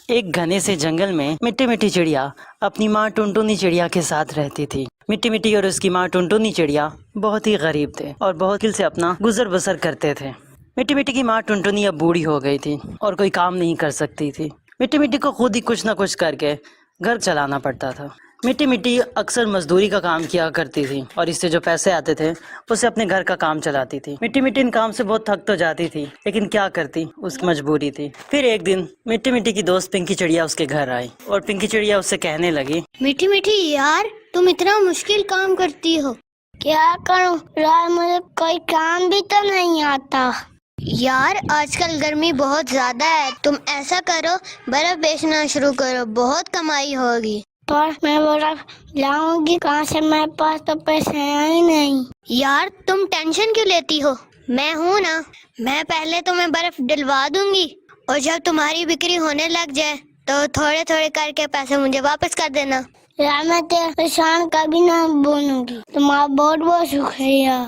ایک گھنے سے جنگل میں مٹی مٹی چڑیا اپنی ماں ٹنٹنی چڑیا کے ساتھ رہتی تھی۔ مٹی مٹی اور اس کی ماں ٹنٹنی چڑیا بہت ہی غریب تھے اور بہت مشکل سے اپنا گزر بسر کرتے تھے۔ مٹی مٹی کی ماں ٹنٹنی اب بوڑھی ہو گئی تھی اور کوئی کام نہیں کر سکتی تھی۔ مٹی مٹی کو خود ہی کچھ نہ کچھ کر کے گھر چلانا پڑتا تھا۔ مٹی مٹی اکثر مزدوری کا کام کیا کرتی تھی اور اس سے جو پیسے آتے تھے اسے اپنے گھر کا کام چلاتی تھی۔ مٹی مٹی ان کام سے بہت تھک تو جاتی تھی لیکن کیا کرتی، اس کی مجبوری تھی۔ پھر ایک دن مٹی مٹی کی دوست پنکی چڑیا اس کے گھر آئی اور پنکی چڑیا اس سے کہنے لگی، میٹھی میٹھی یار، تم اتنا مشکل کام کرتی ہو، کیا کروں یار، مجھے کوئی کام بھی تو نہیں آتا۔ یار آج کل گرمی بہت زیادہ ہے، تم ایسا کرو برف بیچنا شروع کرو، بہت کمائی ہوگی۔ پر میں برف لاؤں گی کہاں سے، میرے پاس تو پیسے ہیں ہی نہیں۔ یار تم ٹینشن کیوں لیتی ہو، میں ہوں نا، میں پہلے تمہیں برف ڈلوا دوں گی اور جب تمہاری بکری ہونے لگ جائے تو تھوڑے تھوڑے کر کے پیسے مجھے واپس کر دینا۔ یار میں تیرے شان کبھی نہ بولوں گی، تمہارا بہت بہت شکریہ۔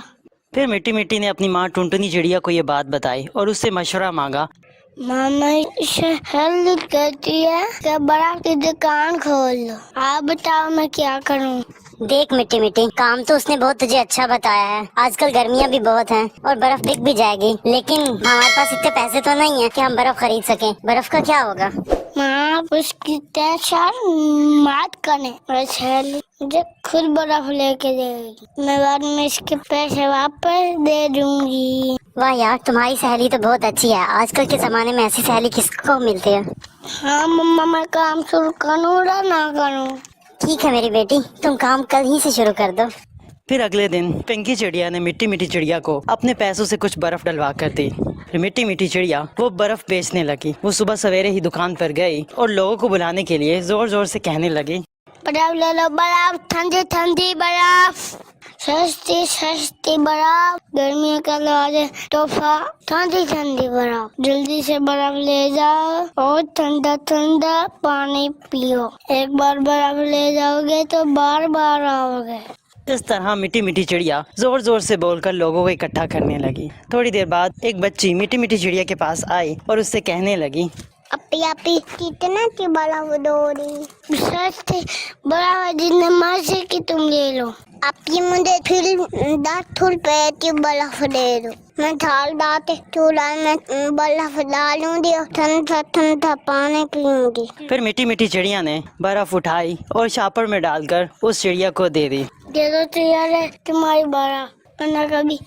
پھر مٹی مٹی نے اپنی ماں ٹنٹنی چڑیا کو یہ بات بتائی اور اس سے مشورہ مانگا۔ ماما ہیلپ کرتی ہے کہ برف کی دکان کھول لو، آپ بتاؤ میں کیا کروں۔ دیکھ مٹی مٹی، کام تو اس نے بہت تجھے اچھا بتایا ہے، آج کل گرمیاں بھی بہت ہیں اور برف بک بھی جائے گی، لیکن ہمارے پاس اتنے پیسے تو نہیں ہیں کہ ہم برف خرید سکیں۔ برف کا کیا ہوگا؟ ماں آپ اس کی ٹینشن مت کریں، مجھے خود برف لے کے دے گی، میں بعد میں اس کے پیسے واپس دے دوں گی۔ واہ یار، تمہاری سہیلی تو بہت اچھی ہے، آج کل کے زمانے میں ایسی سہیلی کس کو ملتی ہے؟ ہاں مما، میں کام شروع کروں یا نہ کروں؟ ٹھیک ہے میری بیٹی، تم کام کل ہی سے شروع کر دو۔ پھر اگلے دن پنکی چڑیا نے مٹی مٹی چڑیا کو اپنے پیسوں سے کچھ برف ڈلوا کر دی۔ پھر مٹی مٹی چڑیا وہ برف بیچنے لگی۔ وہ صبح سویرے ہی دکان پر گئی اور لوگوں کو بلانے کے لیے زور زور سے کہنے لگی، برف لے لو، برف ٹھنڈی ٹھنڈی برف، سستی سستی برف، گرمیوں کا لازے تحفہ، ٹھنڈی ٹھنڈی برف، جلدی سے برف لے جاؤ اور ٹھنڈا ٹھنڈا پانی پیو، ایک بار برف لے جاؤ گے تو بار بار آؤ گے۔ اس طرح مٹی مٹی چڑیا زور زور سے بول کر لوگوں کو اکٹھا کرنے لگی۔ تھوڑی دیر بعد ایک بچی مٹی مٹی چڑیا کے پاس آئی اور اس سے کہنے لگی، اپی اپی کتنا کی برف دو رہی؟ سستی برف جتنے مرضی کی تم لے لو۔ اپی مجھے پھر 10 روپے کی برف دے دو، میں تھال ڈالتے چولہا میں برف ڈالوں گی اور ٹھنڈا ٹھنڈا پانی پیوں گی۔ پھر مٹی مٹی چڑیا نے برف اٹھائی اور شاپر میں ڈال کر اس چڑیا کو دے دی۔ دے دو تیار ہے تمہاری برف، ورنہ کبھی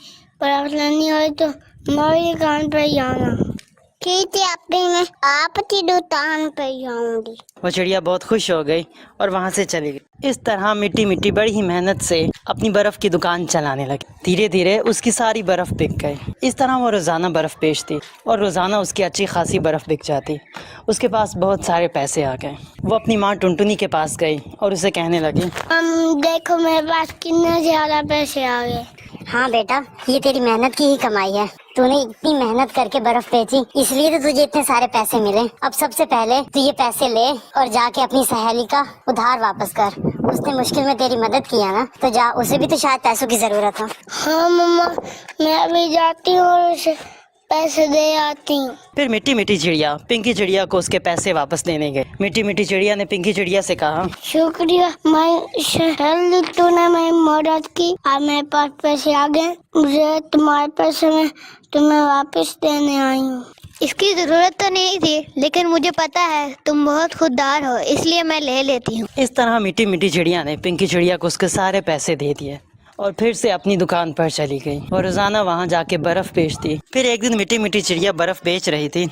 برف لانی ہوئی تو ہماری دکان پہ ہی آنا۔ ٹھیک ہے اپی، میں آپ کی دکان پہ ہی آؤں گی۔ وہ چڑیا بہت خوش ہو گئی اور وہاں سے چلی گئی۔ اس طرح مٹی مٹی بڑی ہی محنت سے اپنی برف کی دکان چلانے لگی۔ دھیرے دھیرے اس کی ساری برف بک گئی۔ اس طرح وہ روزانہ برف بیچتی اور روزانہ اس کی اچھی خاصی برف بک جاتی۔ اس کے پاس بہت سارے پیسے آ گئے۔ وہ اپنی ماں ٹنٹنی کے پاس گئی اور اسے کہنے لگی، دیکھو میرے پاس کتنے زیادہ پیسے آ گئے۔ ہاں بیٹا، یہ تیری محنت کی ہی کمائی ہے، تو نے اتنی محنت کر کے برف بیچی، اس لیے تو تجھے اتنے سارے پیسے ملے۔ اب سب سے پہلے تو یہ پیسے لے اور جا کے اپنی سہیلی کا ادھار واپس کر، اس نے مشکل میں تیری مدد کیا نا، تو جا، اسے بھی تو شاید پیسوں کی ضرورت ہو۔ ہاں مما، میں ابھی جاتی ہوں اور اسے پیسے دے آتی ہوں۔ پھر مٹی مٹی چڑیا پنکی چڑیا کو اس کے پیسے واپس دینے گئے۔ مٹی مٹی چڑیا نے پنکی چڑیا سے کہا، شکریہ میں سہیلی، تو نے میری مدد کی، اب میرے پاس پیسے آ گئے، مجھے تمہارے پیسے میں تمہیں واپس دینے آئی ہوں۔ اس کی ضرورت تو نہیں تھی، لیکن مجھے پتا ہے تم بہت خوددار ہو، اس لیے میں لے لیتی ہوں۔ اس طرح مٹی مٹی چڑیا نے پنکی چڑیا کو اس کے سارے پیسے دے دیے اور پھر سے اپنی دکان پر چلی گئی اور روزانہ وہاں جا کے برف بیچتی۔ پھر ایک دن مٹی مٹی چڑیا برف بیچ رہی تھی،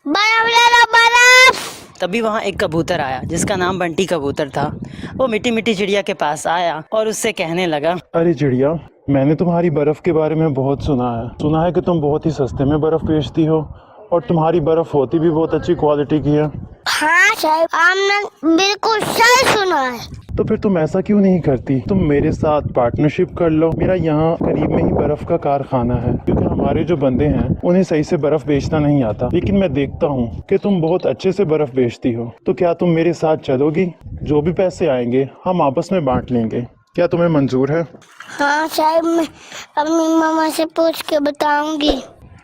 برف لے لو برف۔ تبھی وہاں ایک کبوتر آیا جس کا نام بنٹی کبوتر تھا۔ وہ مٹی مٹی چڑیا کے پاس آیا اور اس سے کہنے لگا، ارے چڑیا، میں نے تمہاری برف کے بارے میں بہت سنا ہے کہ تم بہت ہی سستے میں برف بیچتی ہو اور تمہاری برف ہوتی بھی بہت اچھی کوالٹی کی ہے۔ ہاں صاحب، آپ نے بالکل صحیح سنا ہے۔ تو پھر تم ایسا کیوں نہیں کرتی، تم میرے ساتھ پارٹنرشپ کر لو۔ میرا یہاں قریب میں ہی برف کا کارخانہ ہے، کیونکہ ہمارے جو بندے ہیں انہیں صحیح سے برف بیچنا نہیں آتا، لیکن میں دیکھتا ہوں کہ تم بہت اچھے سے برف بیچتی ہو، تو کیا تم میرے ساتھ چلو گی؟ جو بھی پیسے آئیں گے ہم آپس میں بانٹ لیں گے، کیا تمہیں منظور ہے؟ ہاں صاحب، میں اپنی ماما سے پوچھ کے بتاؤں گی۔